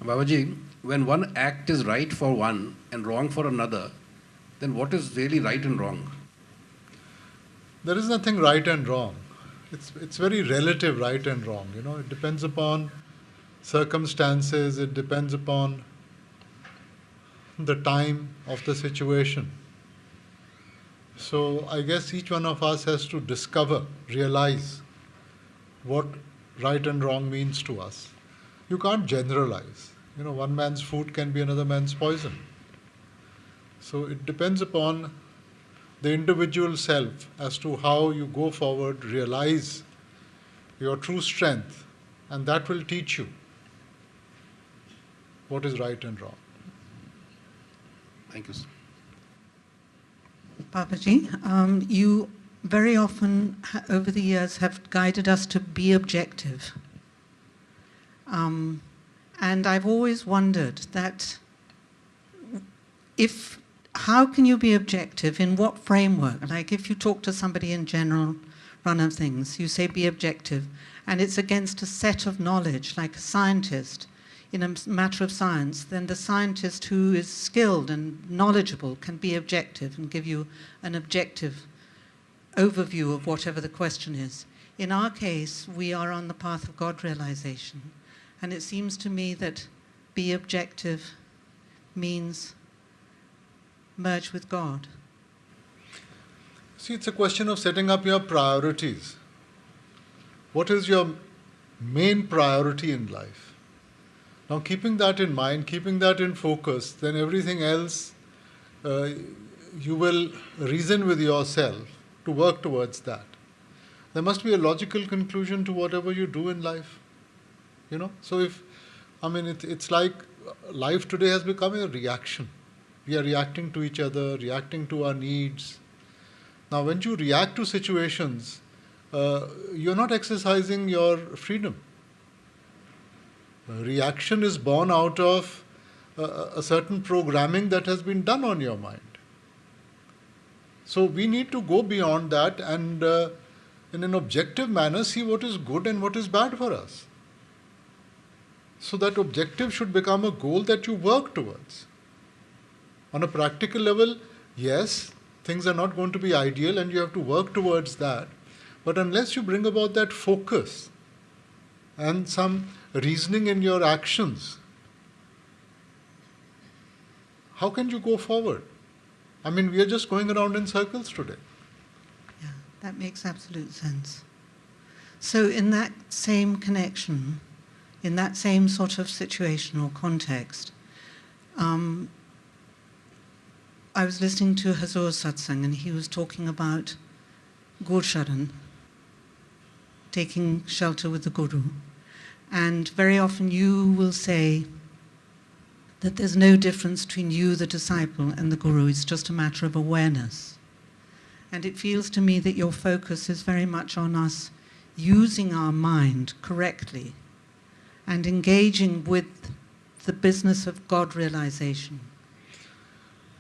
Babaji, when one act is right for one and wrong for another, then what is really right and wrong? There is nothing right and wrong. It's very relative, right and wrong. It depends upon circumstances, it depends upon the time of the situation. So I guess each one of us has to discover, realize what right and wrong means to us. You can't generalize. One man's food can be another man's poison. So it depends upon the individual self as to how you go forward, realize your true strength, and that will teach you what is right and wrong. Thank you, sir. Babaji, you very often over the years have guided us to be objective. And I've always wondered that how can you be objective, in what framework? Like if you talk to somebody in general run of things, you say be objective, and it's against a set of knowledge, like a scientist in a matter of science, then the scientist who is skilled and knowledgeable can be objective and give you an objective overview of whatever the question is. In our case, we are on the path of God realization, and it seems to me that be objective means merge with God. See, it's a question of setting up your priorities. What is your main priority in life? Now, keeping that in mind, keeping that in focus, then everything else, you will reason with yourself to work towards that. There must be a logical conclusion to whatever you do in life. So it's like life today has become a reaction. We are reacting to each other, reacting to our needs. Now, when you react to situations, you're not exercising your freedom. Reaction is born out of a certain programming that has been done on your mind. So we need to go beyond that and in an objective manner see what is good and what is bad for us. So that objective should become a goal that you work towards. On a practical level, yes, things are not going to be ideal and you have to work towards that. But unless you bring about that focus and some reasoning in your actions, how can you go forward? We are just going around in circles today. Yeah, that makes absolute sense. So in that same connection, in that same sort of situation or context, I was listening to Hazur Satsang and he was talking about Gursharan, taking shelter with the Guru. And very often you will say that there's no difference between you, the disciple, and the Guru. It's just a matter of awareness. And it feels to me that your focus is very much on us using our mind correctly and engaging with the business of God realization.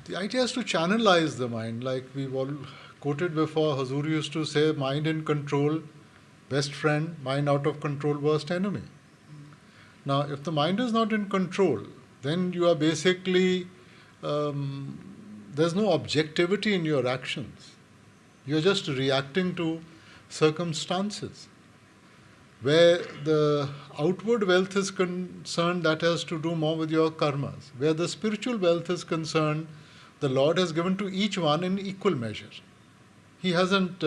The idea is to channelize the mind, like we've all quoted before. Hazur used to say, mind in control, best friend, mind out of control, worst enemy. Now, if the mind is not in control, then you are basically, there's no objectivity in your actions. You're just reacting to circumstances. Where the outward wealth is concerned, that has to do more with your karmas. Where the spiritual wealth is concerned, the Lord has given to each one in equal measure. He hasn't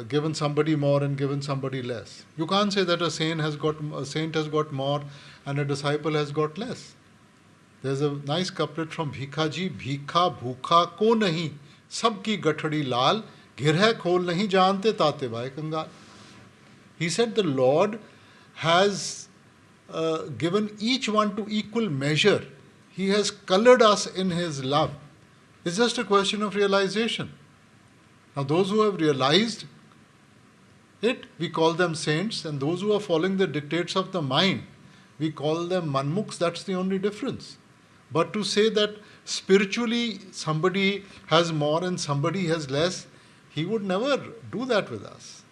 given somebody more and given somebody less. You can't say that a saint has got more and a disciple has got less. There's a nice couplet from Bhikhaji, Bhikha bhukha ko nahi, sabki gathadi lal, girhe khol nahi jante tate bhai kangal. He said the Lord has given each one to equal measure. He has colored us in His love. It's just a question of realization. Now those who have realized it, we call them saints, and those who are following the dictates of the mind, we call them manmukhs. That's the only difference. But to say that spiritually somebody has more and somebody has less, He would never do that with us.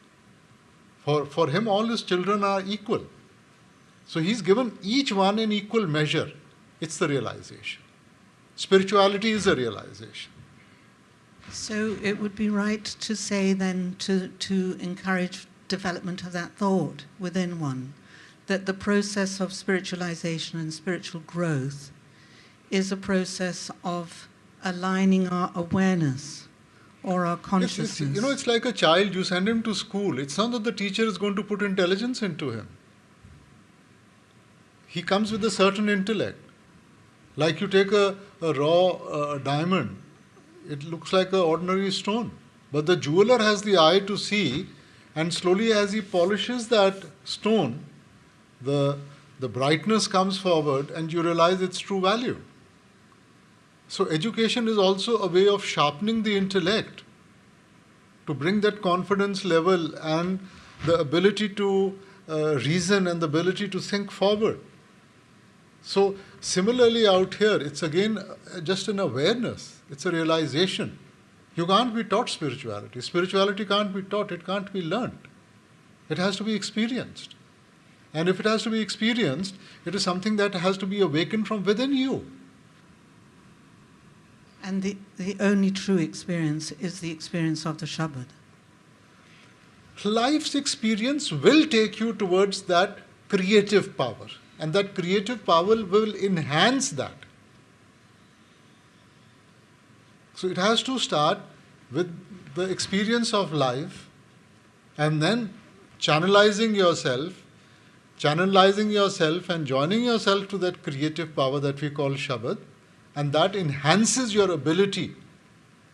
For Him all His children are equal. So he's given each one in equal measure. It's the realization. Spirituality is a realization. So it would be right to say then to encourage development of that thought within one, that the process of spiritualization and spiritual growth is a process of aligning our awareness or our consciousness. Yes, it's like a child, you send him to school. It's not that the teacher is going to put intelligence into him. He comes with a certain intellect. Like you take a raw diamond, it looks like an ordinary stone. But the jeweler has the eye to see, and slowly as he polishes that stone, the brightness comes forward and you realize its true value. So education is also a way of sharpening the intellect to bring that confidence level and the ability to reason and the ability to think forward. So similarly out here, it's again just an awareness. It's a realization. You can't be taught spirituality. Spirituality can't be taught. It can't be learned. It has to be experienced. And if it has to be experienced, it is something that has to be awakened from within you. And the only true experience is the experience of the Shabad. Life's experience will take you towards that creative power. And that creative power will enhance that. So it has to start with the experience of life and then channelizing yourself and joining yourself to that creative power that we call Shabad. And that enhances your ability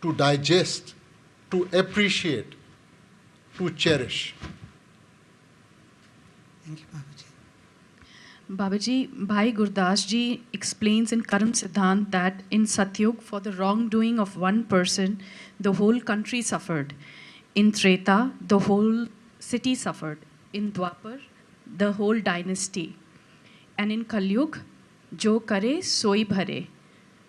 to digest, to appreciate, to cherish. Thank you, Babaji. Babaji, Bhai Gurdas ji explains in Karm Siddhant that in Satyug, for the wrongdoing of one person, the whole country suffered. In Treta, the whole city suffered. In Dwapar, the whole dynasty. And in Kalyug, jo kare soi bhare.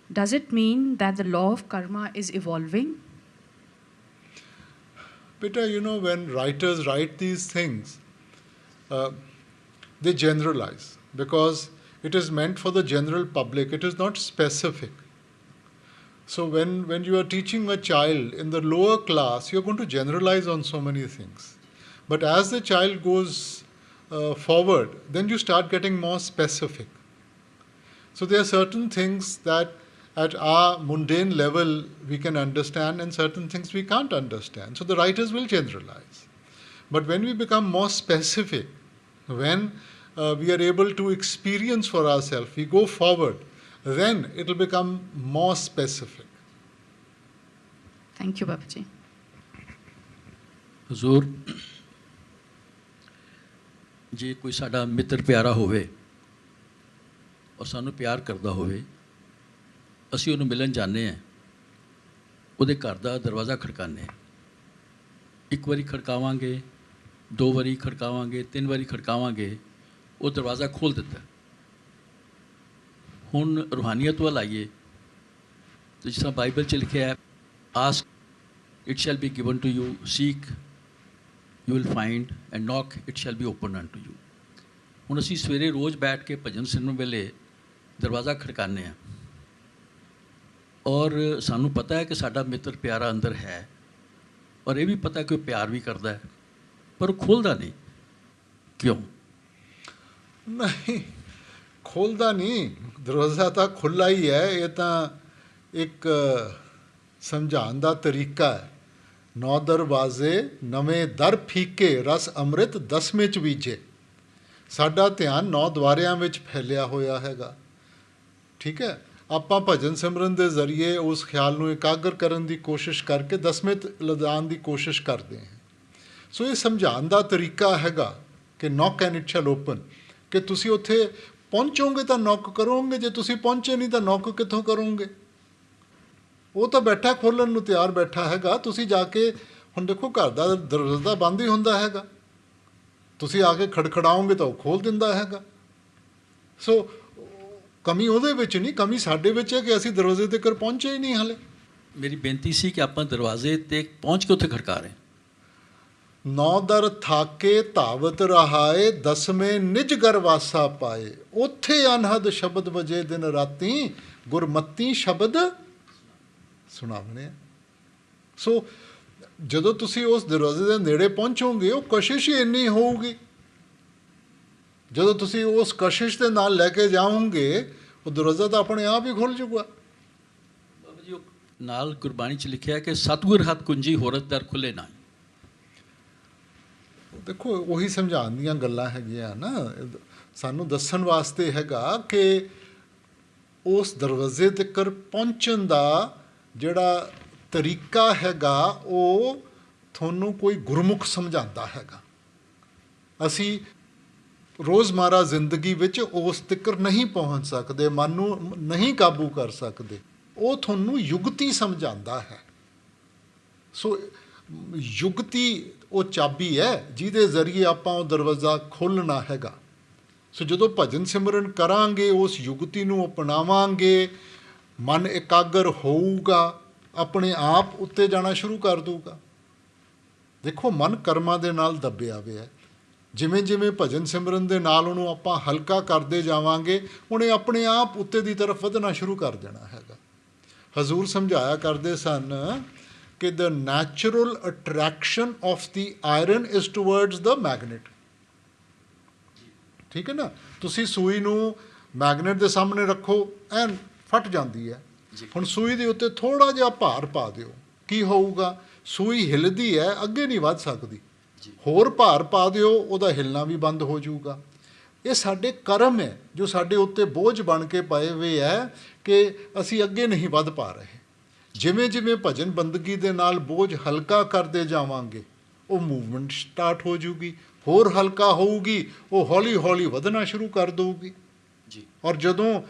Does it mean that the law of karma is evolving? Beta, when writers write these things, they generalize because it is meant for the general public. It is not specific. So when you are teaching a child in the lower class, you're going to generalize on so many things. But as the child goes forward, then you start getting more specific. So there are certain things that at our mundane level we can understand and certain things we can't understand. So the writers will generalize. But when we become more specific, when we are able to experience for ourselves, we go forward, then it will become more specific. Thank you, Babaji. Huzur, ਜੇ ਕੋਈ ਸਾਡਾ ਮਿੱਤਰ ਪਿਆਰਾ ਹੋਵੇ ਔਰ ਸਾਨੂੰ ਪਿਆਰ ਕਰਦਾ ਹੋਵੇ, ਅਸੀਂ ਉਹਨੂੰ ਮਿਲਣ ਜਾਂਦੇ ਹਾਂ, ਉਹਦੇ ਘਰ ਦਾ ਦਰਵਾਜ਼ਾ ਖੜਕਾਉਂਦੇ ਹਾਂ। ਇੱਕ ਵਾਰੀ ਖੜਕਾਵਾਂਗੇ, 2 ਵਾਰੀ ਖੜਕਾਵਾਂਗੇ, 3 ਵਾਰੀ ਖੜਕਾਵਾਂਗੇ, ਉਹ ਦਰਵਾਜ਼ਾ ਖੋਲ੍ਹ ਦਿੰਦਾ। ਹੁਣ ਰੂਹਾਨੀਅਤ ਵੱਲ ਆਈਏ ਤਾਂ ਜਿਸ ਤਰ੍ਹਾਂ ਬਾਈਬਲ 'ਚ ਲਿਖਿਆ ਹੈ, ask it shall be given to you, seek you will find, and knock, it shall be opened unto you. ਹੁਣ ਅਸੀਂ ਸਵੇਰੇ ਰੋਜ਼ ਬੈਠ ਕੇ ਭਜਨ ਸੁਣਨ ਵੇਲੇ ਦਰਵਾਜ਼ਾ ਖੜਕਾਉਂਦੇ ਹਾਂ ਔਰ ਸਾਨੂੰ ਪਤਾ ਹੈ ਕਿ ਸਾਡਾ ਮਿੱਤਰ ਪਿਆਰਾ ਅੰਦਰ ਹੈ ਔਰ ਇਹ ਵੀ ਪਤਾ ਕਿ ਉਹ ਪਿਆਰ ਵੀ ਕਰਦਾ ਹੈ, ਪਰ ਉਹ ਖੋਲ੍ਹਦਾ ਨਹੀਂ। ਕਿਉਂ? ਨਹੀਂ, ਖੋਲ੍ਹਦਾ ਨਹੀਂ, ਦਰਵਾਜ਼ਾ ਤਾਂ ਖੁੱਲ੍ਹਾ ਹੀ ਹੈ। ਇਹ ਤਾਂ ਇੱਕ ਸਮਝਾਉਣ ਦਾ ਤਰੀਕਾ ਹੈ। 9 ਦਰਵਾਜ਼ੇ ਨਵੇਂ ਦਰ ਫੀਕੇ, ਰਸ ਅੰਮ੍ਰਿਤ 10ਵੇਂ 'ਚ ਬੀਜੇ। ਸਾਡਾ ਧਿਆਨ 9 ਦੁਆਰਿਆਂ ਵਿੱਚ ਫੈਲਿਆ ਹੋਇਆ ਹੈਗਾ। ਠੀਕ ਹੈ, ਆਪਾਂ ਭਜਨ ਸਿਮਰਨ ਦੇ ਜ਼ਰੀਏ ਉਸ ਖਿਆਲ ਨੂੰ ਇਕਾਗਰ ਕਰਨ ਦੀ ਕੋਸ਼ਿਸ਼ ਕਰਕੇ 10ਵੇਂ ਲਿਜਾਣ ਦੀ ਕੋਸ਼ਿਸ਼ ਕਰਦੇ ਹਾਂ। ਸੋ ਇਹ ਸਮਝਾਉਣ ਦਾ ਤਰੀਕਾ ਹੈਗਾ ਕਿ ਨੌਕ ਐਂਡ ਇਟ ਸ਼ੈਲ ਓਪਨ, ਕਿ ਤੁਸੀਂ ਉੱਥੇ ਪਹੁੰਚੋਗੇ ਤਾਂ ਨੌਕ ਕਰੋਗੇ, ਜੇ ਤੁਸੀਂ ਪਹੁੰਚੇ ਨਹੀਂ ਤਾਂ ਨੌਕ ਕਿੱਥੋਂ ਕਰੋਗੇ? ਉਹ ਤਾਂ ਬੈਠਾ ਖੋਲ੍ਹਣ ਨੂੰ ਤਿਆਰ ਬੈਠਾ ਹੈਗਾ। ਤੁਸੀਂ ਜਾ ਕੇ, ਹੁਣ ਦੇਖੋ ਘਰ ਦਾ ਦਰਵਾਜ਼ਾ ਬੰਦ ਹੀ ਹੁੰਦਾ ਹੈਗਾ, ਤੁਸੀਂ ਆ ਕੇ ਖੜਖੜਾਓਗੇ ਤਾਂ ਉਹ ਖੋਲ੍ਹ ਦਿੰਦਾ ਹੈਗਾ। ਸੋ ਕਮੀ ਉਹਦੇ ਵਿੱਚ ਨਹੀਂ, ਕਮੀ ਸਾਡੇ ਵਿੱਚ ਹੈ ਕਿ ਅਸੀਂ ਦਰਵਾਜ਼ੇ ਤੱਕ ਪਹੁੰਚੇ ਹੀ ਨਹੀਂ ਹਾਲੇ। ਮੇਰੀ ਬੇਨਤੀ ਸੀ ਕਿ ਆਪਾਂ ਦਰਵਾਜ਼ੇ 'ਤੇ ਪਹੁੰਚ ਕੇ ਉੱਥੇ ਖੜਕਾ ਰਹੇ। ਨੌ ਦਰ ਥਾਕੇ ਧਾਵਤ ਰਹਾਏ ਦਸਵੇਂ ਨਿਜ ਗਰਵਾਸਾ ਪਾਏ ਉੱਥੇ ਅਨਹਦ ਸ਼ਬਦ ਵਜੇ ਦਿਨ ਰਾਤੀ ਗੁਰਮਤੀ ਸ਼ਬਦ ਸੁਣਾਵਣੇ। ਸੋ ਜਦੋਂ ਤੁਸੀਂ ਉਸ ਦਰਵਾਜ਼ੇ ਦੇ ਨੇੜੇ ਪਹੁੰਚੋਗੇ ਉਹ ਕਸ਼ਿਸ਼ ਹੀ ਇੰਨੀ ਹੋਊਗੀ, ਜਦੋਂ ਤੁਸੀਂ ਉਸ ਕਸ਼ਿਸ਼ ਦੇ ਨਾਲ ਲੈ ਕੇ ਜਾਓਗੇ ਉਹ ਦਰਵਾਜ਼ਾ ਤਾਂ ਆਪਣੇ ਆਪ ਹੀ ਖੁੱਲ੍ਹ ਜਾਊਗਾ। ਬਾਬਾ ਜੀ ਉਹ ਨਾਲ ਗੁਰਬਾਣੀ 'ਚ ਲਿਖਿਆ ਕਿ ਸਤਿਗੁਰ ਹੱਥ ਕੁੰਜੀ ਹੋਰਤ ਦਰ ਖੁੱਲੇ ਨਾ। ਦੇਖੋ ਉਹੀ ਸਮਝਾਉਣ ਦੀਆਂ ਗੱਲਾਂ ਹੈਗੀਆਂ ਨਾ, ਸਾਨੂੰ ਦੱਸਣ ਵਾਸਤੇ ਹੈਗਾ ਕਿ ਉਸ ਦਰਵਾਜ਼ੇ ਤੱਕ ਪਹੁੰਚਣ ਦਾ ਜਿਹੜਾ ਤਰੀਕਾ ਹੈਗਾ ਉਹ ਤੁਹਾਨੂੰ ਕੋਈ ਗੁਰਮੁਖ ਸਮਝਾਉਂਦਾ ਹੈਗਾ। ਅਸੀਂ ਰੋਜ਼ਮਰਾ ਜ਼ਿੰਦਗੀ ਵਿੱਚ ਉਸ ਤੱਕ ਨਹੀਂ ਪਹੁੰਚ ਸਕਦੇ, ਮਨ ਨੂੰ ਨਹੀਂ ਕਾਬੂ ਕਰ ਸਕਦੇ, ਉਹ ਤੁਹਾਨੂੰ ਯੁਗਤੀ ਸਮਝਾਉਂਦਾ ਹੈ। ਸੋ ਯੁਗਤੀ ਉਹ ਚਾਬੀ ਹੈ ਜਿਹਦੇ ਜ਼ਰੀਏ ਆਪਾਂ ਉਹ ਦਰਵਾਜ਼ਾ ਖੋਲ੍ਹਣਾ ਹੈਗਾ। ਸੋ ਜਦੋਂ ਭਜਨ ਸਿਮਰਨ ਕਰਾਂਗੇ ਉਸ ਯੁਗਤੀ ਨੂੰ ਅਪਣਾਵਾਂਗੇ, ਮਨ ਇਕਾਗਰ ਹੋਊਗਾ, ਆਪਣੇ ਆਪ ਉੱਤੇ ਜਾਣਾ ਸ਼ੁਰੂ ਕਰ ਦਊਗਾ। ਦੇਖੋ ਮਨ ਕਰਮਾਂ ਦੇ ਨਾਲ ਦੱਬਿਆ ਹੋਇਆ ਹੈ, ਜਿਵੇਂ ਜਿਵੇਂ ਭਜਨ ਸਿਮਰਨ ਦੇ ਨਾਲ ਉਹਨੂੰ ਆਪਾਂ ਹਲਕਾ ਕਰਦੇ ਜਾਵਾਂਗੇ ਉਹਨੇ ਆਪਣੇ ਆਪ ਉੱਤੇ ਦੀ ਤਰਫ ਵਧਣਾ ਸ਼ੁਰੂ ਕਰ ਦੇਣਾ ਹੈਗਾ। ਹਜ਼ੂਰ ਸਮਝਾਇਆ ਕਰਦੇ ਸਨ ਕਿ the natural attraction of the iron is towards the magnet। ਠੀਕ ਹੈ ਨਾ, ਤੁਸੀਂ ਸੂਈ ਨੂੰ ਮੈਗਨੇਟ ਦੇ ਸਾਹਮਣੇ ਰੱਖੋ ਐਨ ਫਟ ਜਾਂਦੀ ਹੈ। ਹੁਣ ਸੂਈ ਦੇ ਉੱਤੇ ਥੋੜ੍ਹਾ ਜਿਹਾ ਭਾਰ ਪਾ ਦਿਓ, ਕੀ ਹੋਊਗਾ? ਸੂਈ ਹਿੱਲਦੀ ਹੈ, ਅੱਗੇ ਨਹੀਂ ਵੱਧ ਸਕਦੀ। ਹੋਰ ਭਾਰ ਪਾ ਦਿਓ, ਉਹਦਾ ਹਿੱਲਣਾ ਵੀ ਬੰਦ ਹੋ ਜਾਊਗਾ। ਇਹ ਸਾਡੇ ਕਰਮ ਹੈ ਜੋ ਸਾਡੇ ਉੱਤੇ ਬੋਝ ਬਣ ਕੇ ਪਏ ਹੋਏ ਹੈ ਕਿ ਅਸੀਂ ਅੱਗੇ ਨਹੀਂ ਵੱਧ ਪਾ ਰਹੇ। ਜਿਵੇਂ ਜਿਵੇਂ ਭਜਨ ਬੰਦਗੀ ਦੇ ਨਾਲ ਬੋਝ ਹਲਕਾ ਕਰਦੇ ਜਾਵਾਂਗੇ ਉਹ ਮੂਵਮੈਂਟ ਸਟਾਰਟ ਹੋ ਜਾਊਗੀ, ਹੋਰ ਹਲਕਾ ਹੋਊਗੀ, ਉਹ ਹੌਲੀ ਹੌਲੀ ਵਧਣਾ ਸ਼ੁਰੂ ਕਰ ਦਊਗੀ ਜੀ। ਔਰ ਜਦੋਂ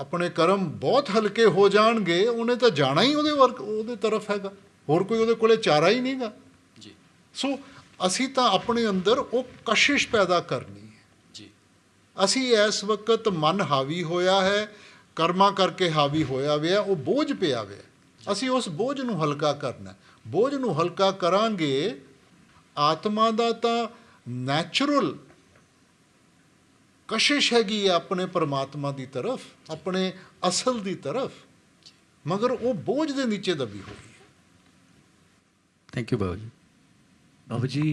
ਆਪਣੇ ਕਰਮ ਬਹੁਤ ਹਲਕੇ ਹੋ ਜਾਣਗੇ ਉਹਨੇ ਤਾਂ ਜਾਣਾ ਹੀ ਉਹਦੇ ਤਰਫ ਹੈਗਾ, ਹੋਰ ਕੋਈ ਉਹਦੇ ਕੋਲੇ ਚਾਰਾ ਹੀ ਨਹੀਂਗਾ ਜੀ। ਸੋ ਅਸੀਂ ਤਾਂ ਆਪਣੇ ਅੰਦਰ ਉਹ ਕਸ਼ਿਸ਼ ਪੈਦਾ ਕਰਨੀ ਹੈ ਜੀ। ਅਸੀਂ ਇਸ ਵਕਤ ਮਨ ਹਾਵੀ ਹੋਇਆ ਹੈ, ਕਰਮਾਂ ਕਰਕੇ ਹਾਵੀ ਹੋਇਆ ਹੋਇਆ, ਉਹ ਬੋਝ ਪਿਆ ਹੋਇਆ, ਅਸੀਂ ਉਸ ਬੋਝ ਨੂੰ ਹਲਕਾ ਕਰਨਾ। ਬੋਝ ਨੂੰ ਹਲਕਾ ਕਰਾਂਗੇ, ਆਤਮਾ ਦਾ ਤਾਂ ਨੈਚੁਰਲ ਕਸ਼ਿਸ਼ ਹੈਗੀ ਹੈ ਆਪਣੇ ਪਰਮਾਤਮਾ ਦੀ ਤਰਫ, ਆਪਣੇ ਅਸਲ ਦੀ ਤਰਫ, ਮਗਰ ਉਹ ਬੋਝ ਦੇ ਨੀਚੇ ਦਬੀ ਹੋਈ ਹੈ। Thank you Baba ji. Babaji,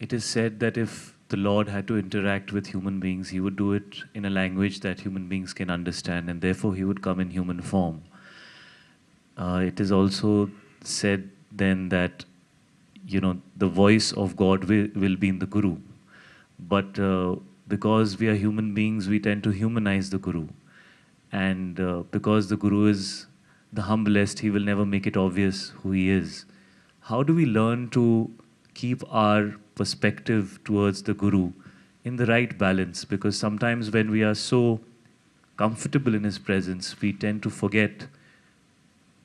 it is said that if the Lord had to interact with human beings, he would do it in a language that human beings can understand, and therefore he would come in human form. It is also said then that, you know, the voice of God will be in the Guru. But because we are human beings, we tend to humanize the Guru. And because the Guru is the humblest, he will never make it obvious who he is. How do we learn to keep our perspective towards the Guru in the right balance? Because sometimes when we are so comfortable in his presence, we tend to forget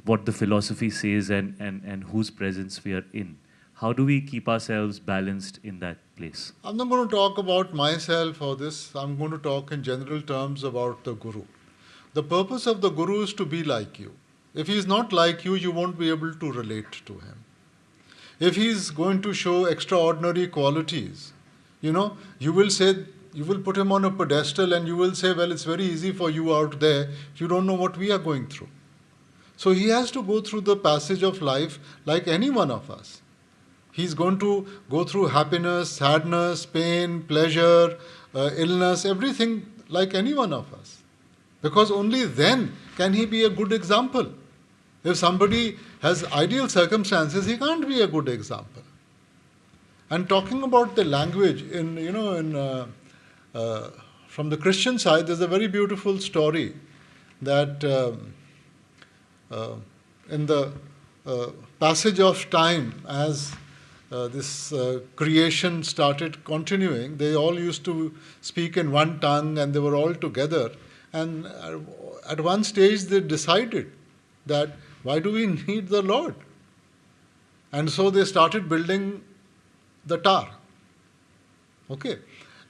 what the philosophy says and whose presence we are in. How do we keep ourselves balanced in that place? I'm not going to talk about myself or this. I'm going to talk in general terms about the Guru. The purpose of the Guru is to be like you. If he is not like you, you won't be able to relate to him. If he is going to show extraordinary qualities, you know, you will put him on a pedestal and you will say, well, it's very easy for you out there. You don't know what we are going through. So he has to go through the passage of life like any one of us. He's going to go through happiness, sadness, pain, pleasure, illness, everything like any one of us. Because only then can he be a good example. If somebody has ideal circumstances, he can't be a good example. And talking about the language, from the Christian side, there's a very beautiful story that in the passage of time, as this creation started continuing, they all used to speak in one tongue and they were all together. And at one stage they decided that why do we need the Lord? And so they started building the tower. Okay?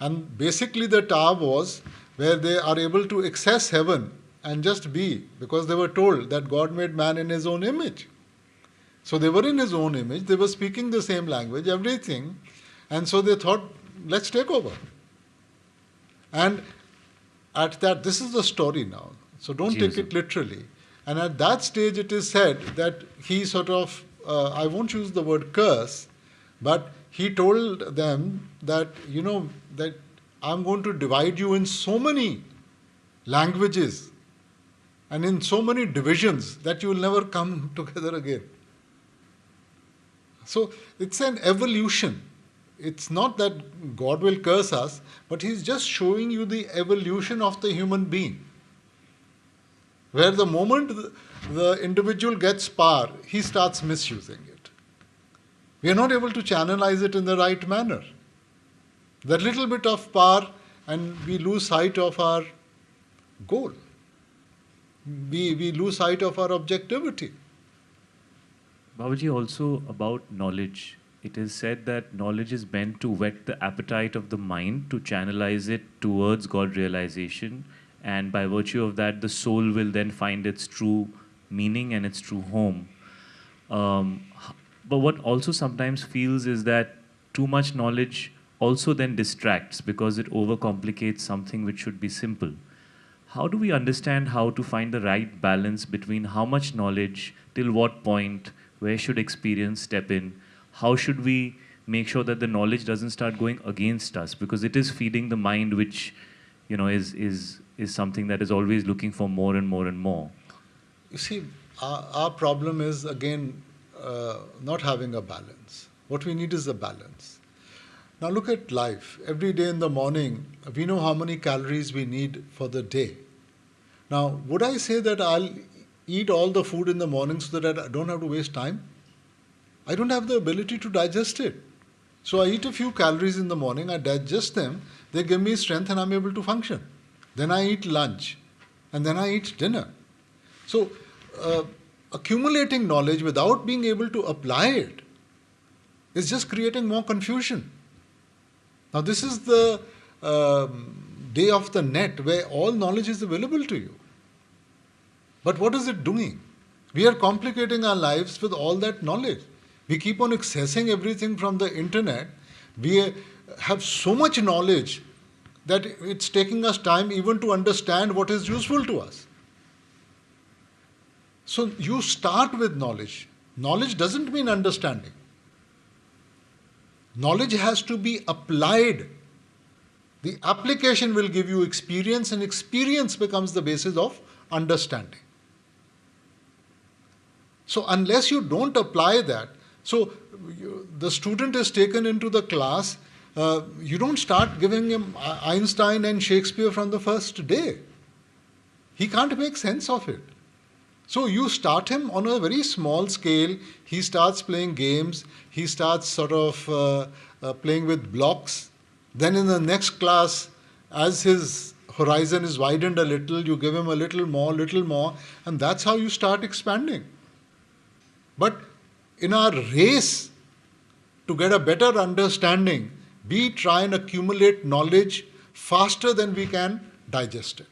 And basically the tower was where they are able to access heaven and just be, because they were told that God made man in his own image. So they were in his own image, they were speaking the same language, everything, and so they thought, let's take over. And at that, this is the story now, so don't take it literally. And at that stage, it is said that he sort of, I won't use the word curse, but he told them that, that I'm going to divide you in so many languages and in so many divisions that you will never come together again. So it's an evolution. It's not that God will curse us, but He's just showing you the evolution of the human being. Where the moment the individual gets power, he starts misusing it. We are not able to channelize it in the right manner. That little bit of power and we lose sight of our goal. We lose sight of our objectivity. Babaji, also about knowledge. It is said that knowledge is meant to whet the appetite of the mind to channelize it towards God realization, and by virtue of that, the soul will then find its true meaning and its true home. But what also sometimes feels is that too much knowledge also then distracts because it overcomplicates something which should be simple. How do we understand how to find the right balance between how much knowledge, till what point, where should experience step in? How should we make sure that the knowledge doesn't start going against us? Because it is feeding the mind, which is something that is always looking for more and more and more. You see, our problem is, again, not having a balance. What we need is a balance. Now look at life. Every day in the morning, we know how many calories we need for the day. Now, would I say that I'll eat all the food in the morning so that I don't have to waste time? I don't have the ability to digest it. So I eat a few calories in the morning, I digest them, they give me strength and I'm able to function. Then I eat lunch and then I eat dinner. So accumulating knowledge without being able to apply it is just creating more confusion. Now this is the day of the net where all knowledge is available to you. But what is it doing? We are complicating our lives with all that knowledge. We keep on accessing everything from the internet. We have so much knowledge that it's taking us time even to understand what is useful to us. So you start with knowledge. Knowledge doesn't mean understanding. Knowledge has to be applied. The application will give you experience, and experience becomes the basis of understanding. So unless you don't apply that, so the student is taken into the class, you don't start giving him Einstein and Shakespeare from the first day. He can't make sense of it. So you start him on a very small scale. He starts playing games. He starts sort of playing with blocks. Then in the next class, as his horizon is widened a little, you give him a little more, and that's how you start expanding. But in our race to get a better understanding, we try and accumulate knowledge faster than we can digest it.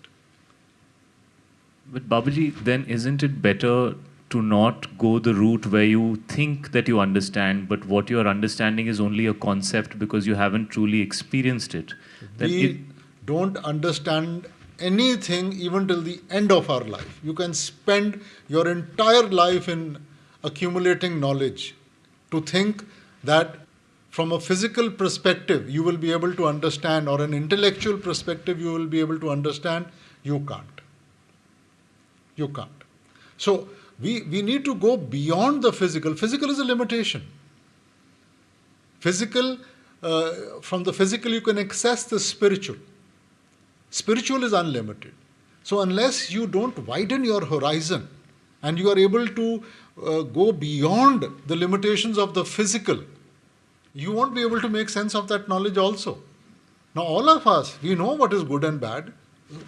But Babaji, then isn't it better to not go the route where you think that you understand, but what you are understanding is only a concept because you haven't truly experienced it? We don't understand anything even till the end of our life. You can spend your entire life in accumulating knowledge to think that from a physical perspective you will be able to understand, or an intellectual perspective you will be able to understand. You can't. You can't. So we need to go beyond the physical. Physical is a limitation. Physical, from the physical you can access the spiritual. Spiritual is unlimited. So unless you don't widen your horizon and you are able to go beyond the limitations of the physical, you won't be able to make sense of that knowledge also. Now all of us, we know what is good and bad.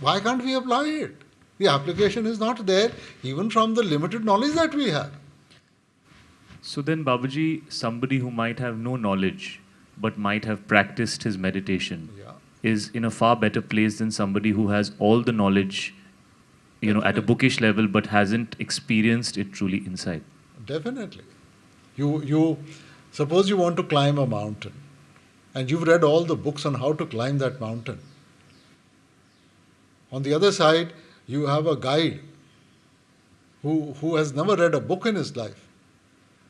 Why can't we apply it? The application is not there even from the limited knowledge that we have. So then, Babaji, somebody who might have no knowledge but might have practiced his meditation is in a far better place than somebody who has all the knowledge, at a bookish level but hasn't experienced it truly inside. Definitely. You suppose you want to climb a mountain, and you've read all the books on how to climb that mountain. On the other side, you have a guide who has never read a book in his life,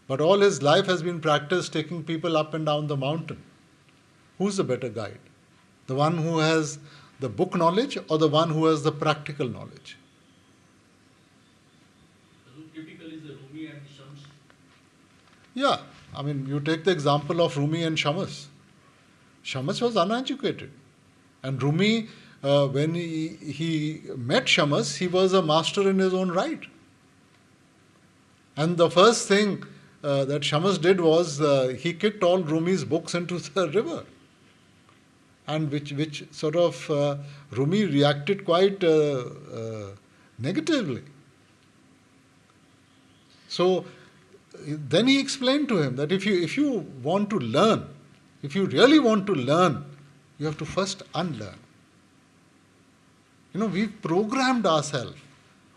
but all his life has been practiced taking people up and down the mountain. Who's the better guide? The one who has the book knowledge or the one who has the practical knowledge? Typically, the Rumi and Shams. Yeah, I mean, you take the example of Rumi and Shams. Shams was uneducated. And Rumi, when he met Shams, he was a master in his own right. And the first thing that Shams did was he kicked all Rumi's books into the river. And which sort of Rumi reacted quite negatively. So then he explained to him that if you want to learn, if you really want to learn, you have to first unlearn. We've programmed ourselves,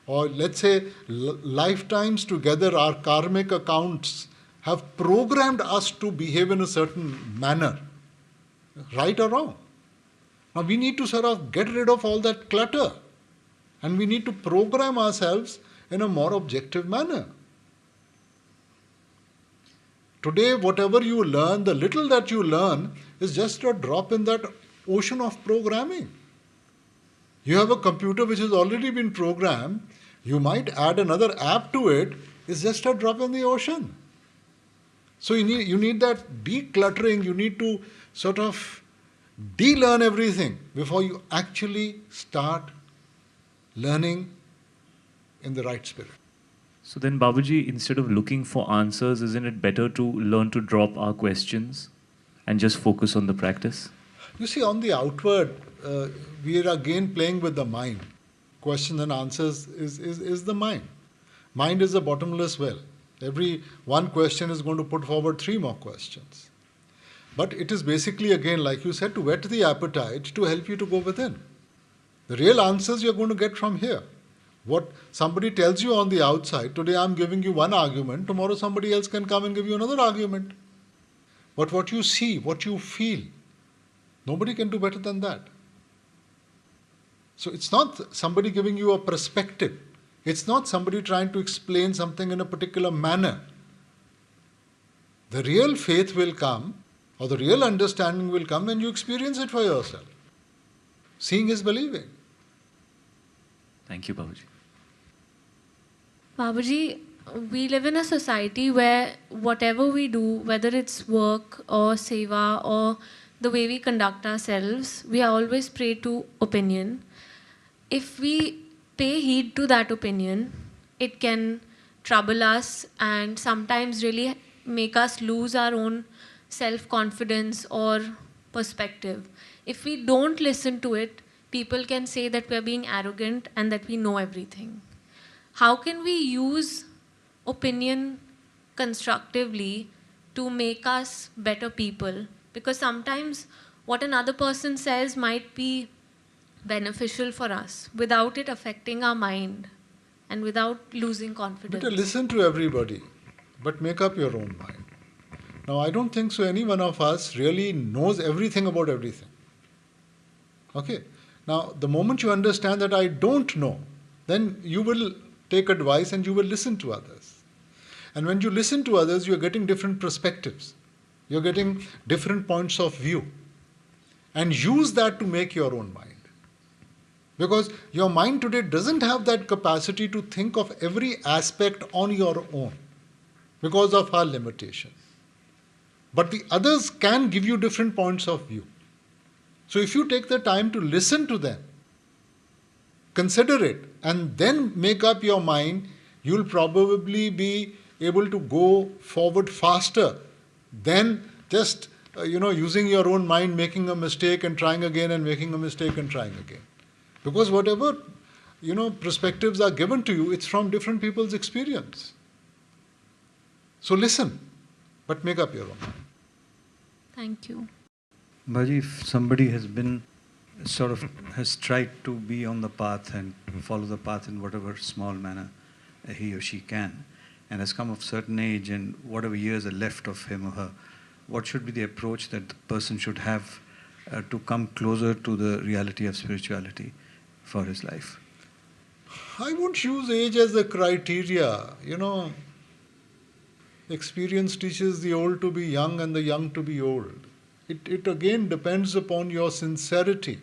or let's say lifetimes together, our karmic accounts have programmed us to behave in a certain manner, right or wrong. Now we need to sort of get rid of all that clutter, and we need to program ourselves in a more objective manner. Today, whatever you learn, the little that you learn is just a drop in that ocean of programming. You have a computer which has already been programmed, you might add another app to it, it's just a drop in the ocean. So you need that decluttering, you need to sort of de-learn everything before you actually start learning in the right spirit. So then, Babaji, instead of looking for answers, isn't it better to learn to drop our questions and just focus on the practice? You see, on the outward, we are again playing with the mind. Questions and answers is the mind. Mind is a bottomless well. Every one question is going to put forward 3 more questions. But it is basically, again, like you said, to whet the appetite to help you to go within. The real answers you're going to get from here. What somebody tells you on the outside, today I'm giving you one argument, tomorrow somebody else can come and give you another argument. But what you see, what you feel, nobody can do better than that. So it's not somebody giving you a perspective. It's not somebody trying to explain something in a particular manner. The real faith will come, or the real understanding will come when you experience it for yourself. Seeing is believing. Thank you, Babaji. Babaji, we live in a society where whatever we do, whether it's work or seva or the way we conduct ourselves, we are always prey to opinion. If we pay heed to that opinion, it can trouble us and sometimes really make us lose our own self-confidence or perspective. If we don't listen to it, people can say that we're being arrogant and that we know everything. How can we use opinion constructively to make us better people? Because sometimes what another person says might be beneficial for us without it affecting our mind and without losing confidence. Better listen to everybody, but make up your own mind. Now, I don't think so any one of us really knows everything about everything. Okay? Now, the moment you understand that I don't know, then you will take advice and you will listen to others. And when you listen to others, you're getting different perspectives. You're getting different points of view. And use that to make your own mind. Because your mind today doesn't have that capacity to think of every aspect on your own because of our limitation. But the others can give you different points of view. So if you take the time to listen to them, consider it, and then make up your mind, you'll probably be able to go forward faster than just using your own mind, making a mistake and trying again and making a mistake and trying again. Because whatever perspectives are given to you, it's from different people's experience. So listen, but make up your own mind. Thank you. Baji, if somebody has tried to be on the path and follow the path in whatever small manner he or she can, and has come of certain age and whatever years are left of him or her, what should be the approach that the person should have to come closer to the reality of spirituality for his life? I won't use age as a criteria. Experience teaches the old to be young and the young to be old. It again depends upon your sincerity.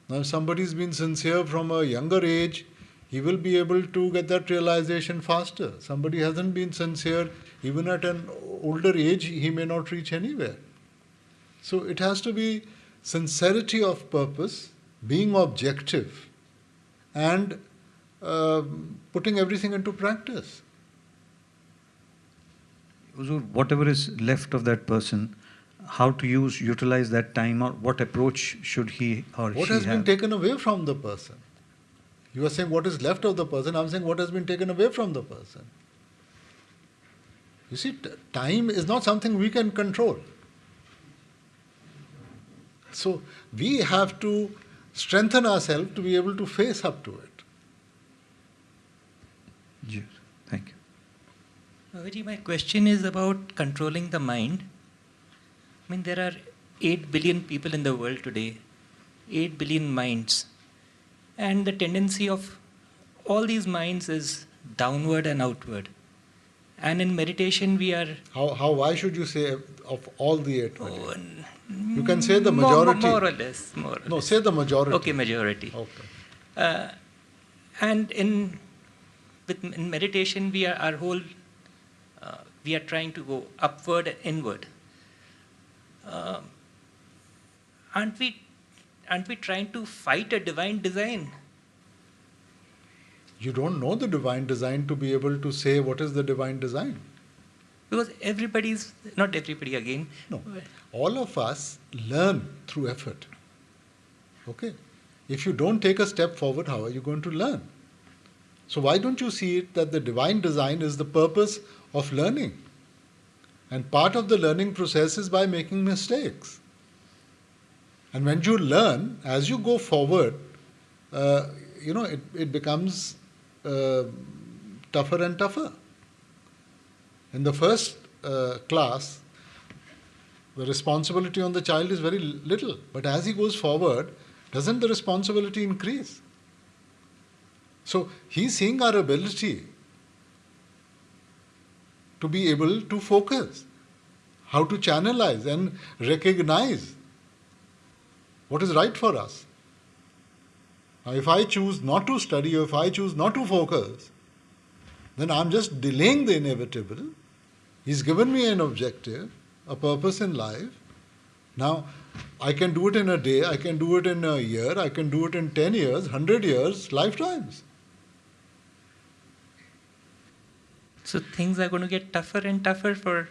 Now, if somebody's been sincere from a younger age, he will be able to get that realization faster. Somebody hasn't been sincere, even at an older age, he may not reach anywhere. So it has to be sincerity of purpose, being objective, and putting everything into practice. Huzur, whatever is left of that person, how to utilize that time, or what approach should he or What she has been have? taken away from the person? You are saying what is left of the person, I'm saying what has been taken away from the person. You see, time is not something we can control. So we have to strengthen ourselves to be able to face up to it. Yes, thank you. Babaji, my question is about controlling the mind. I mean, there are 8 billion people in the world today, 8 billion minds. And the tendency of all these minds is downward and outward. And in meditation, we are... Why should you say of all the 8 billion? You can say the majority. More or less. No, say the majority. Okay, majority. Okay. And in meditation, we are trying to go upward and inward. Aren't we trying to fight a divine design? You don't know the divine design to be able to say what is the divine design. Because not everybody again. No. All of us learn through effort. Okay? If you don't take a step forward, how are you going to learn? So why don't you see it that the divine design is the purpose of learning? And part of the learning process is by making mistakes. And when you learn, as you go forward, it becomes tougher and tougher. In the first class, the responsibility on the child is very little. But as he goes forward, doesn't the responsibility increase? So he's seeing our ability to be able to focus, how to channelize and recognize what is right for us. Now, if I choose not to study, or if I choose not to focus, then I'm just delaying the inevitable. He's given me an objective, a purpose in life. Now, I can do it in a day, I can do it in a year, I can do it in 10 years, 100 years, lifetimes. So things are going to get tougher and tougher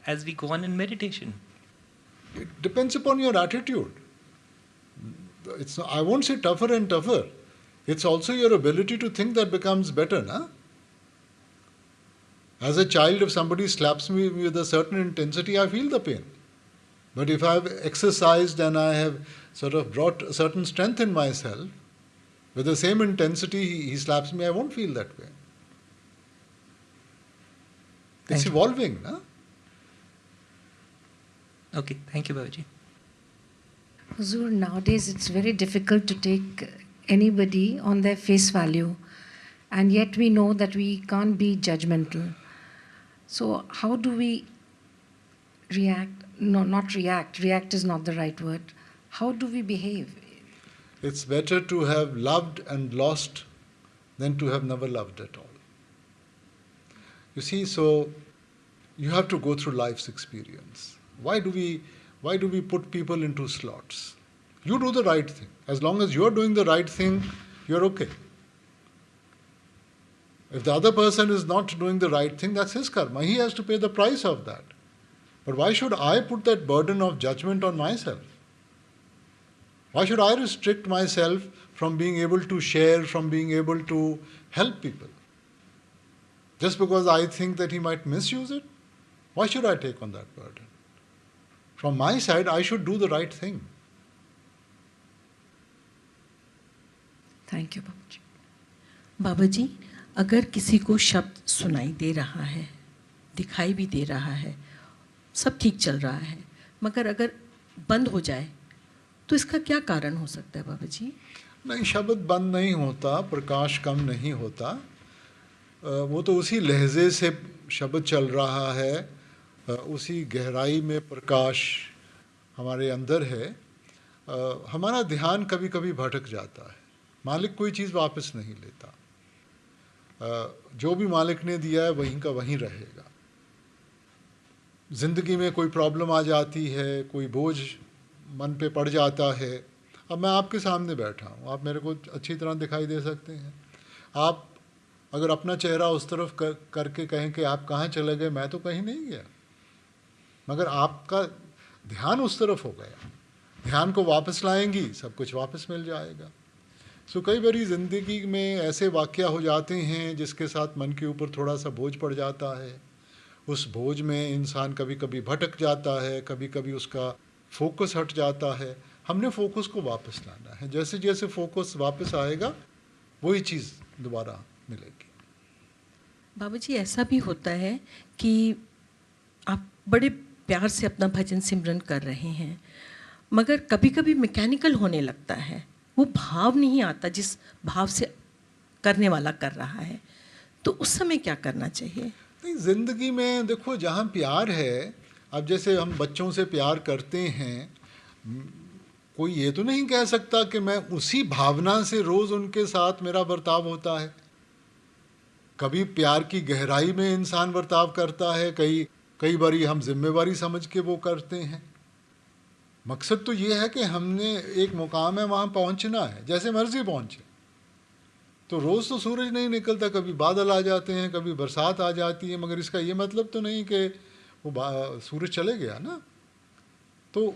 as we go on in meditation. It depends upon your attitude. I won't say tougher and tougher. It's also your ability to think that becomes better, na? As a child, if somebody slaps me with a certain intensity, I feel the pain. But if I have exercised and I have sort of brought a certain strength in myself, with the same intensity he slaps me, I won't feel that way. It's evolving, na? Okay, thank you, Babaji. Huzur, nowadays it's very difficult to take anybody on their face value, and yet we know that we can't be judgmental. So how do we react? No, not react. React is not the right word. How do we behave? It's better to have loved and lost than to have never loved at all. You see, so you have to go through life's experience. Why do we put people into slots? You do the right thing. As long as you're doing the right thing, you're okay. If the other person is not doing the right thing, that's his karma. He has to pay the price of that. But why should I put that burden of judgment on myself? Why should I restrict myself from being able to share, from being able to help people? Just because I think that he might misuse it? Why should I take on that burden? From my side, I should do the right thing. Thank you, Babaji. Babaji, अगर किसी को शब्द सुनाई दे रहा है, दिखाई भी दे रहा है, सब ठीक चल रहा है, मगर अगर बंद हो जाए तो इसका क्या कारण हो सकता है बाबा जी? नहीं, शब्द बंद नहीं होता, प्रकाश कम नहीं होता, वो तो उसी लहजे से शब्द चल रहा है, उसी गहराई में प्रकाश हमारे अंदर है। हमारा ध्यान कभी कभी भटक जाता है, मालिक कोई चीज़ वापस नहीं लेता, जो भी मालिक ने दिया है वहीं का वहीं रहेगा। ज़िंदगी में कोई प्रॉब्लम आ जाती है, कोई बोझ मन पे पड़ जाता है। अब मैं आपके सामने बैठा हूँ, आप मेरे को अच्छी तरह दिखाई दे सकते हैं। आप अगर अपना चेहरा उस तरफ करके कहें कि आप कहाँ चले गए, मैं तो कहीं नहीं गया, मगर आपका ध्यान उस तरफ हो गया। ध्यान को वापस लाएंगी, सब कुछ वापस मिल जाएगा। सो कई बारी ज़िंदगी में ऐसे वाक़या हो जाते हैं जिसके साथ मन के ऊपर थोड़ा सा बोझ पड़ जाता है। उस बोझ में इंसान कभी कभी भटक जाता है, कभी कभी उसका फोकस हट जाता है। हमने फोकस को वापस लाना है। जैसे जैसे फोकस वापस आएगा वही चीज़ दोबारा मिलेगी। बाबा जी, ऐसा भी होता है कि आप बड़े प्यार से अपना भजन सिमरन कर रहे हैं, मगर कभी कभी मैकेनिकल होने लगता है, वो भाव नहीं आता जिस भाव से करने वाला कर रहा है, तो उस समय क्या करना चाहिए? नहीं, ज़िंदगी में देखो, जहाँ प्यार है, अब जैसे हम बच्चों से प्यार करते हैं, कोई ये तो नहीं कह सकता कि मैं उसी भावना से रोज़ उनके साथ मेरा बर्ताव होता है। कभी प्यार की गहराई में इंसान बर्ताव करता है, कई बारी हम जिम्मेवारी समझ के वो करते हैं। मकसद तो ये है कि हमने एक मुकाम है, वहाँ पहुँचना है, जैसे मर्जी पहुँचे। तो रोज़ तो सूरज नहीं निकलता, कभी बादल आ जाते हैं, कभी बरसात आ जाती है, मगर इसका ये मतलब तो नहीं कि वो सूरज चले गया ना। तो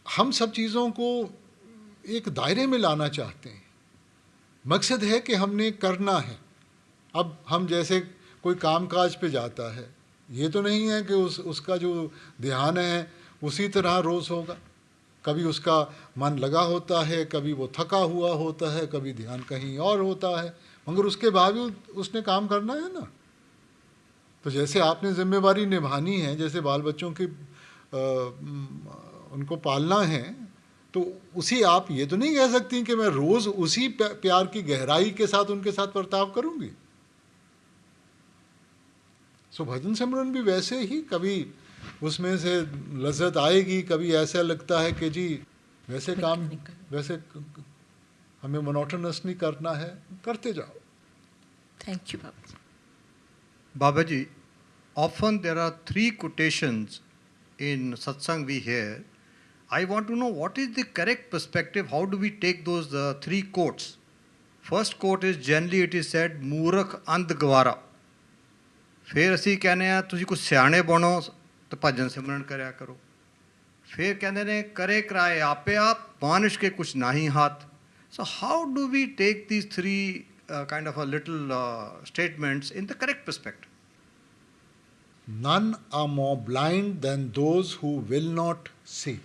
हम सब चीज़ों को एक दायरे में लाना चाहते हैं। मकसद है कि हमने करना है। अब हम जैसे कोई कामकाज पे जाता है, ये तो नहीं है कि उसका जो ध्यान है उसी तरह रोज़ होगा। कभी उसका मन लगा होता है, कभी वो थका हुआ होता है, कभी ध्यान कहीं और होता है, मगर उसके बावजूद उसने काम करना है ना। तो जैसे आपने जिम्मेवारी निभानी है, जैसे बाल बच्चों की उनको पालना है, तो उसी आप ये तो नहीं कह सकती कि मैं रोज़ उसी प्यार की गहराई के साथ उनके साथ बर्ताव करूँगी। सो भजन सिमरन भी वैसे ही, कभी उसमें से लज्जत आएगी, कभी ऐसा लगता है कि जी वैसे काम, वैसे हमें मोनोटोनस नहीं करना है, करते जाओ। Thank you Baba ji. Baba ji, often there are 3 quotations in satsang we hear. I want to know what is the correct perspective, how do we take those 3 quotes? First quote is, generally it is said, Murkh and Gawara. फिर असी कहने आ तुसी कुछ सियाने बनो तो भजन सिमरन करया करो। फिर कहते ने करे कराए आपे आप, मानुष के कुछ नहीं हाथ। So how do we take these 3 kind of a little statements in the correct perspective? None are more blind than those who will not see.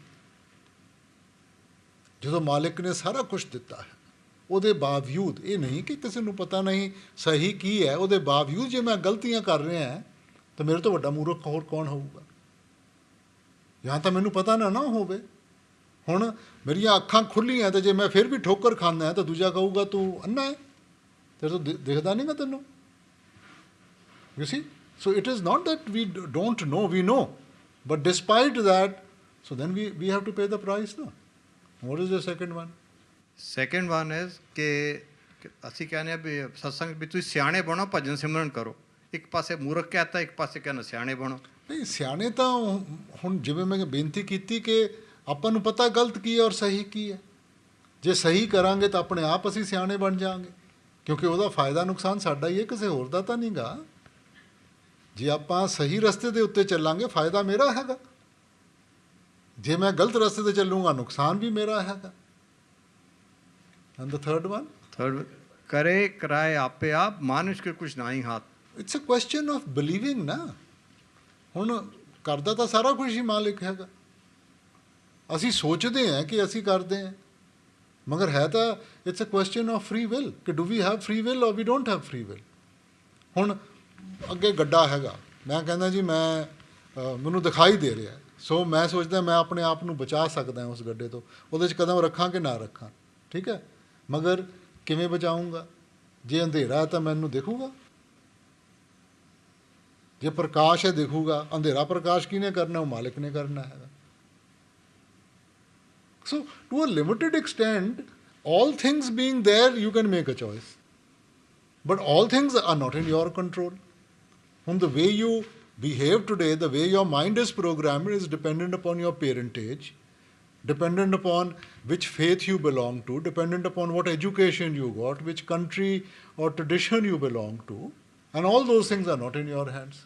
जो मालिक ने सारा कुछ दिता है, ਉਹਦੇ ਬਾਵਜੂਦ ਇਹ ਨਹੀਂ ਕਿ ਕਿਸੇ ਨੂੰ ਪਤਾ ਨਹੀਂ ਸਹੀ ਕੀ ਹੈ, ਉਹਦੇ ਬਾਵਜੂਦ ਜੇ ਮੈਂ ਗਲਤੀਆਂ ਕਰ ਰਿਹਾ ਹਾਂ ਤਾਂ ਮੇਰੇ ਤੋਂ ਵੱਡਾ ਮੂਰਖ ਹੋਰ ਕੌਣ ਹੋਊਗਾ? ਜਾਂ ਤਾਂ ਮੈਨੂੰ ਪਤਾ ਨਾ ਹੋਵੇ। ਹੁਣ ਮੇਰੀਆਂ ਅੱਖਾਂ ਖੁੱਲੀਆਂ ਤੇ ਜੇ ਮੈਂ ਫਿਰ ਵੀ ਠੋਕਰ ਖਾਂਦਾ ਹੈ ਤਾਂ ਦੂਜਾ ਕਹੂਗਾ ਤੂੰ ਅੰਨਾ ਹੈ, ਤੇਰੇ ਤੋਂ ਦਿਖਦਾ ਨਹੀਂਗਾ ਤੈਨੂੰ। You see? So it is not that we don't know, we know. But despite that, so then we have to pay the price, no? What is the second one? Second one is कि ਅਸੀਂ ਕਹਿੰਦੇ ਆ ਵੀ ਸਤਸੰਗ ਵੀ ਤੁਸੀਂ ਸਿਆਣੇ ਬਣੋ, ਭਜਨ ਸਿਮਰਨ ਕਰੋ। ਇੱਕ ਪਾਸੇ ਮੂਰਖ ਕਹਤਾ, ਇੱਕ ਪਾਸੇ ਕਹਿੰਦਾ ਸਿਆਣੇ ਬਣੋ। ਨਹੀਂ, ਸਿਆਣੇ ਤਾਂ ਹੁਣ ਜਿਵੇਂ ਮੈਂ ਬੇਨਤੀ ਕੀਤੀ ਕਿ ਆਪਾਂ ਨੂੰ ਪਤਾ ਗਲਤ ਕੀ ਹੈ ਔਰ ਸਹੀ ਕੀ ਹੈ। ਜੇ ਸਹੀ ਕਰਾਂਗੇ ਤਾਂ ਆਪਣੇ ਆਪ ਅਸੀਂ ਸਿਆਣੇ ਬਣ ਜਾਵਾਂਗੇ, ਕਿਉਂਕਿ ਉਹਦਾ ਫਾਇਦਾ ਨੁਕਸਾਨ ਸਾਡਾ ਹੀ ਹੈ, ਕਿਸੇ ਹੋਰ ਦਾ ਤਾਂ ਨਹੀਂਗਾ। ਜੇ ਆਪਾਂ ਸਹੀ ਰਸਤੇ ਦੇ ਉੱਤੇ ਚੱਲਾਂਗੇ ਫਾਇਦਾ ਮੇਰਾ ਹੈਗਾ, ਜੇ ਮੈਂ ਗਲਤ ਰਸਤੇ ਤੇ ਚੱਲੂੰਗਾ ਨੁਕਸਾਨ ਵੀ ਮੇਰਾ ਹੈਗਾ। And the third one? Third, करे कराए आपे आप, मानुष के कुछ नहीं हाथ। It's a question of believing ना। ਹੁਣ ਕਰਦਾ ਤਾਂ ਸਾਰਾ ਕੁਝ ਹੀ ਮਾਲਿਕ ਹੈਗਾ, ਅਸੀਂ ਸੋਚਦੇ ਹਾਂ ਕਿ ਅਸੀਂ ਕਰਦੇ ਹਾਂ, ਮਗਰ ਹੈ ਤਾਂ it's a question of free will ਕਿ do we have free will or we don't have free will. ਹੁਣ ਅੱਗੇ ਗੱਡਾ ਹੈਗਾ, ਮੈਂ ਕਹਿੰਦਾ ਜੀ ਮੈਨੂੰ ਦਿਖਾਈ ਦੇ ਰਿਹਾ, ਸੋ ਮੈਂ ਸੋਚਦਾ ਮੈਂ ਆਪਣੇ ਆਪ ਨੂੰ ਬਚਾ ਸਕਦਾ ਉਸ ਗੱਡੇ ਤੋਂ, ਉਹਦੇ 'ਚ ਕਦਮ ਰੱਖਾਂ ਕਿ ਨਾ ਰੱਖਾਂ, ਠੀਕ ਹੈ, ਮਗਰ ਕਿਵੇਂ ਬਚਾਊਂਗਾ? ਜੇ ਅੰਧੇਰਾ ਹੈ ਤਾਂ ਮੈਨੂੰ ਦਿਖੂਗਾ, ਜੇ ਪ੍ਰਕਾਸ਼ ਹੈ ਦਿਖੂਗਾ। ਅੰਧੇਰਾ ਪ੍ਰਕਾਸ਼ ਕਿਹਨੇ ਕਰਨਾ? ਉਹ ਮਾਲਿਕ ਨੇ ਕਰਨਾ ਹੈਗਾ। So to a limited extent, all things being there, you can make a choice. But all things are not in your control. From the way you behave today, the way your mind is programmed is dependent upon your parentage, dependent upon which faith you belong to, dependent upon what education you got, which country or tradition you belong to, and all those things are not in your hands.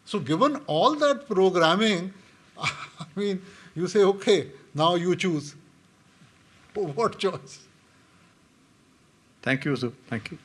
So given all that programming, I mean, you say, okay, now you choose. What choice? Thank you, Huzoor. Thank you.